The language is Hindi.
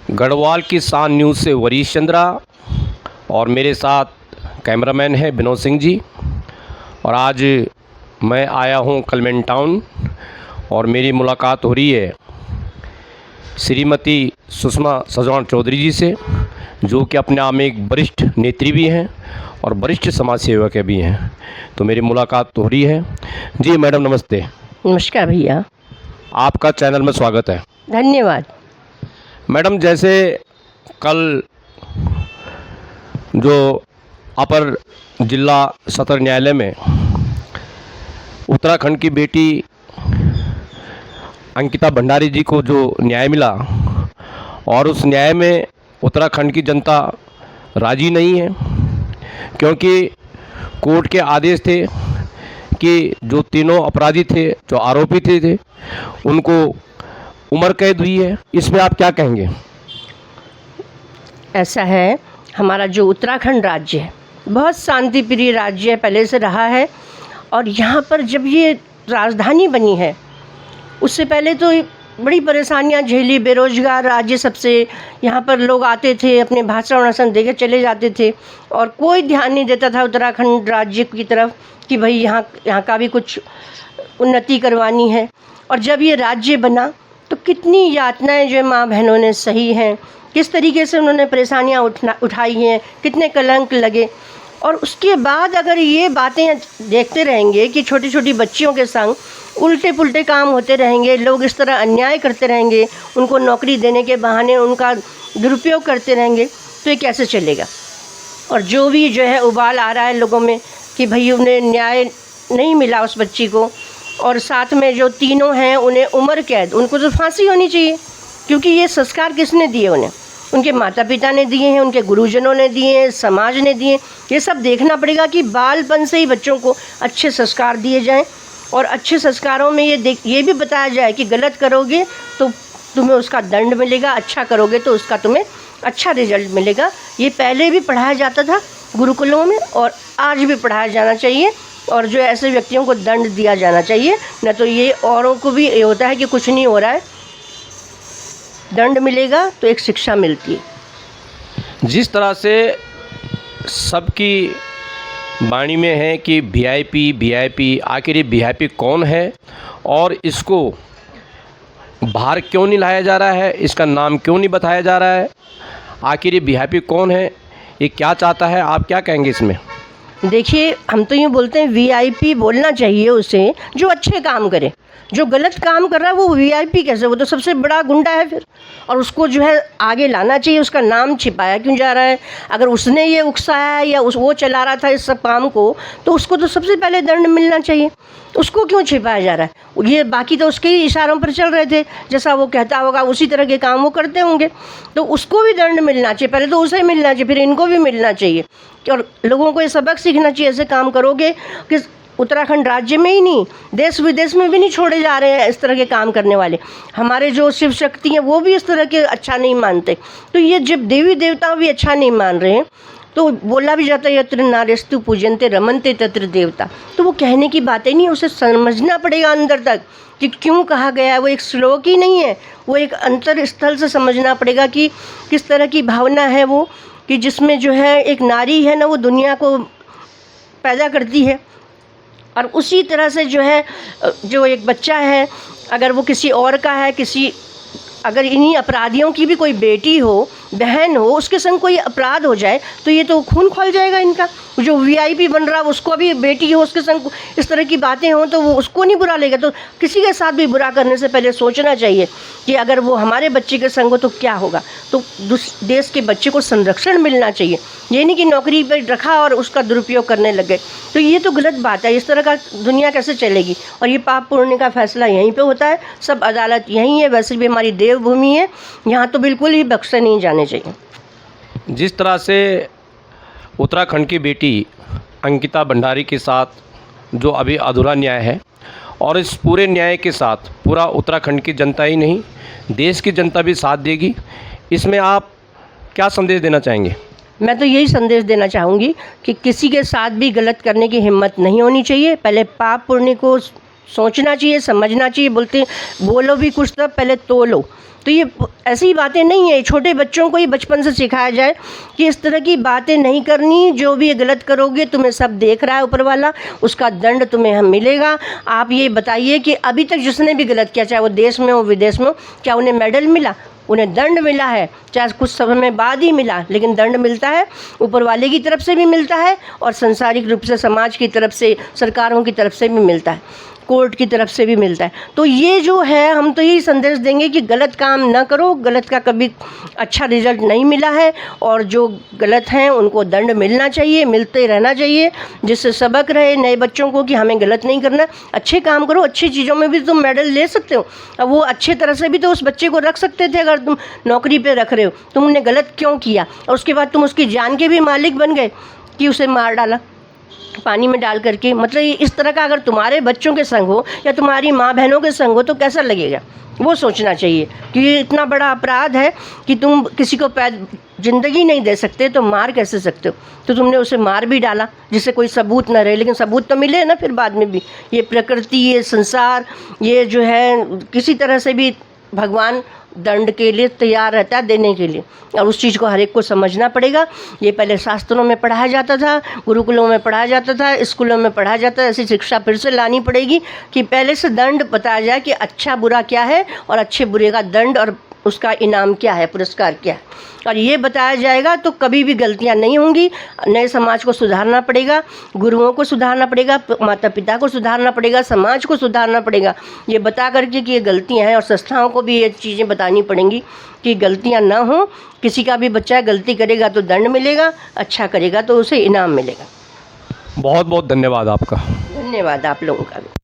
गढ़वाल की शान न्यूज़ से वरीश चंद्रा और मेरे साथ कैमरामैन है विनोद सिंह जी। और आज मैं आया हूँ कलमेन टाउन और मेरी मुलाकात हो रही है श्रीमती सुषमा सजवान चौधरी जी से, जो कि अपने आप में एक वरिष्ठ नेत्री भी हैं और वरिष्ठ समाज सेवक भी हैं। तो मेरी मुलाकात हो रही है। जी मैडम नमस्ते। नमस्कार भैया। आपका चैनल में स्वागत है। धन्यवाद। मैडम, जैसे कल जो अपर जिला सत्र न्यायालय में उत्तराखंड की बेटी अंकिता भंडारी जी को जो न्याय मिला, और उस न्याय में उत्तराखंड की जनता राजी नहीं है, क्योंकि कोर्ट के आदेश थे कि जो तीनों अपराधी थे, जो आरोपी थे उनको उम्र कैद हुई है। इसमें आप क्या कहेंगे? ऐसा है, हमारा जो उत्तराखंड राज्य है बहुत शांति प्रिय राज्य है, पहले से रहा है। और यहाँ पर जब ये राजधानी बनी है, उससे पहले तो बड़ी परेशानियाँ झेली। बेरोजगार राज्य सबसे, यहाँ पर लोग आते थे, अपने भाषण वाषण देके चले जाते थे और कोई ध्यान नहीं देता था उत्तराखंड राज्य की तरफ कि भाई यहाँ का भी कुछ उन्नति करवानी है। और जब ये राज्य बना तो कितनी यातनाएं जो माँ बहनों ने सही हैं, किस तरीके से उन्होंने परेशानियाँ उठाई हैं, कितने कलंक लगे। और उसके बाद अगर ये बातें देखते रहेंगे कि छोटी छोटी बच्चियों के संग उल्टे पुल्टे काम होते रहेंगे, लोग इस तरह अन्याय करते रहेंगे, उनको नौकरी देने के बहाने उनका दुरुपयोग करते रहेंगे, तो ये कैसे चलेगा। और जो भी जो है उबाल आ रहा है लोगों में कि भाई उन्हें न्याय नहीं मिला उस बच्ची को, और साथ में जो तीनों हैं उन्हें उम्र कैद, उनको तो फांसी होनी चाहिए, क्योंकि ये संस्कार किसने दिए उन्हें? उनके माता पिता ने दिए हैं, उनके गुरुजनों ने दिए हैं, समाज ने दिए। ये सब देखना पड़ेगा कि बालपन से ही बच्चों को अच्छे संस्कार दिए जाएं, और अच्छे संस्कारों में ये भी बताया जाए कि गलत करोगे तो तुम्हें उसका दंड मिलेगा, अच्छा करोगे तो उसका तुम्हें अच्छा रिजल्ट मिलेगा। ये पहले भी पढ़ाया जाता था गुरुकुलों में और आज भी पढ़ाया जाना चाहिए, और जो ऐसे व्यक्तियों को दंड दिया जाना चाहिए। न तो ये औरों को भी ये होता है कि कुछ नहीं हो रहा है, दंड मिलेगा तो एक शिक्षा मिलती है। जिस तरह से सबकी वाणी में है कि वीआईपी, आखिर ये वीआईपी कौन है और इसको बाहर क्यों नहीं लाया जा रहा है, इसका नाम क्यों नहीं बताया जा रहा है? आखिर ये वीआईपी कौन है, ये क्या चाहता है, आप क्या कहेंगे इसमें? देखिए, हम तो यूँ बोलते हैं वीआईपी बोलना चाहिए उसे जो अच्छे काम करे। जो गलत काम कर रहा है वो वीआईपी कैसे? वो तो सबसे बड़ा गुंडा है फिर। और उसको जो है आगे लाना चाहिए, उसका नाम छिपाया क्यों जा रहा है? अगर उसने ये उकसाया है या वो चला रहा था इस सब काम को, तो उसको तो सबसे पहले दंड मिलना चाहिए। उसको क्यों छिपाया जा रहा है? ये बाकी तो उसके ही इशारों पर चल रहे थे, जैसा वो कहता होगा उसी तरह के काम वो करते होंगे, तो उसको भी दंड मिलना चाहिए। पहले तो उसे मिलना चाहिए, फिर इनको भी मिलना चाहिए। और लोगों को ये सबक सीखना चाहिए, ऐसे काम करोगे कि उत्तराखंड राज्य में ही नहीं, देश विदेश में भी नहीं छोड़े जा रहे हैं इस तरह के काम करने वाले। हमारे जो शिव शक्ति हैं वो भी इस तरह के अच्छा नहीं मानते। तो ये जब देवी देवता भी अच्छा नहीं मान रहे हैं, तो बोला भी जाता है यत्र नार्यस्तु पूजन्ते रमन्ते तत्र देवता। तो वो कहने की बातें नहीं, उसे समझना पड़ेगा अंदर तक कि क्यों कहा गया है। वो एक श्लोक ही नहीं है, वो एक अंतर स्थल से समझना पड़ेगा कि किस तरह की भावना है वो, कि जिसमें जो है एक नारी है ना, वो दुनिया को पैदा करती है। और उसी तरह से जो है जो एक बच्चा है, अगर वो किसी और का है, अगर इन्हीं अपराधियों की भी कोई बेटी हो, बहन हो, उसके संग कोई अपराध हो जाए तो ये तो खून खौल जाएगा इनका। जो वीआईपी बन रहा है उसको भी बेटी हो, उसके संग इस तरह की बातें हों तो वो उसको नहीं बुरा लगेगा। तो किसी के साथ भी बुरा करने से पहले सोचना चाहिए कि अगर वो हमारे बच्चे के संग हो तो क्या होगा। तो देश के बच्चे को संरक्षण मिलना चाहिए, ये नहीं कि नौकरी पर रखा और उसका दुरुपयोग करने लग गए। तो ये तो गलत बात है। इस तरह का दुनिया कैसे चलेगी? और ये पाप पुण्य का फैसला यहीं पे होता है, सब अदालत यहीं है। वैसे भी हमारी देवभूमि है, यहाँ तो बिल्कुल ही बख्शे नहीं जाने चाहिए। जिस तरह से उत्तराखंड की बेटी अंकिता भंडारी के साथ जो अभी अधूरा न्याय है, और इस पूरे न्याय के साथ पूरा उत्तराखंड की जनता ही नहीं, देश की जनता भी साथ देगी, इसमें आप क्या संदेश देना चाहेंगे? मैं तो यही संदेश देना चाहूँगी कि किसी के साथ भी गलत करने की हिम्मत नहीं होनी चाहिए। पहले पाप पुण्य को सोचना चाहिए, समझना चाहिए। बोलते बोलो भी कुछ तब पहले तोलो। तो ये ऐसी बातें नहीं है, छोटे बच्चों को ये बचपन से सिखाया जाए कि इस तरह की बातें नहीं करनी, जो भी गलत करोगे तुम्हें सब देख रहा है ऊपर वाला, उसका दंड तुम्हें हम मिलेगा। आप ये बताइए कि अभी तक जिसने भी गलत किया, चाहे वो देश में हो विदेश में हो, क्या उन्हें मेडल मिला? उन्हें दंड मिला है, चाहे कुछ समय बाद ही मिला, लेकिन दंड मिलता है। ऊपर वाले की तरफ से भी मिलता है और सांसारिक रूप से समाज की तरफ से, सरकारों की तरफ से भी मिलता है, कोर्ट की तरफ से भी मिलता है। तो ये जो है, हम तो यही संदेश देंगे कि गलत काम ना करो, गलत का कभी अच्छा रिजल्ट नहीं मिला है, और जो गलत हैं उनको दंड मिलना चाहिए, मिलते रहना चाहिए, जिससे सबक रहे नए बच्चों को कि हमें गलत नहीं करना। अच्छे काम करो, अच्छी चीज़ों में भी तुम मेडल ले सकते हो। अब वो अच्छे तरह से भी तो उस बच्चे को रख सकते थे, अगर तुम नौकरी पे रख रहे हो, तुमने गलत क्यों किया? और उसके बाद तुम उसकी जान के भी मालिक बन गए कि उसे मार डाला पानी में डाल करके। मतलब ये इस तरह का अगर तुम्हारे बच्चों के संग हो या तुम्हारी माँ बहनों के संग हो तो कैसा लगेगा? वो सोचना चाहिए कि ये इतना बड़ा अपराध है कि तुम किसी को ज़िंदगी नहीं दे सकते तो मार कैसे सकते हो? तो तुमने उसे मार भी डाला जिससे कोई सबूत ना रहे, लेकिन सबूत तो मिले ना फिर बाद में भी। ये प्रकृति, ये संसार, ये जो है किसी तरह से भी भगवान दंड के लिए तैयार रहता है देने के लिए, और उस चीज़ को हर एक को समझना पड़ेगा। ये पहले शास्त्रों में पढ़ाया जाता था, गुरुकुलों में पढ़ाया जाता था, स्कूलों में पढ़ाया जाता है। ऐसी शिक्षा फिर से लानी पड़ेगी कि पहले से दंड बताया जाए कि अच्छा बुरा क्या है और अच्छे बुरे का दंड और उसका इनाम क्या है, पुरस्कार क्या है। और ये बताया जाएगा तो कभी भी गलतियां नहीं होंगी। नए समाज को सुधारना पड़ेगा, गुरुओं को सुधारना पड़ेगा, माता पिता को सुधारना पड़ेगा, समाज को सुधारना पड़ेगा, ये बता करके कि ये गलतियां हैं। और संस्थाओं को भी ये चीज़ें बतानी पड़ेंगी कि गलतियां ना हो। किसी का भी बच्चा गलती करेगा तो दंड मिलेगा, अच्छा करेगा तो उसे इनाम मिलेगा। बहुत बहुत धन्यवाद आपका। धन्यवाद आप लोगों का भी।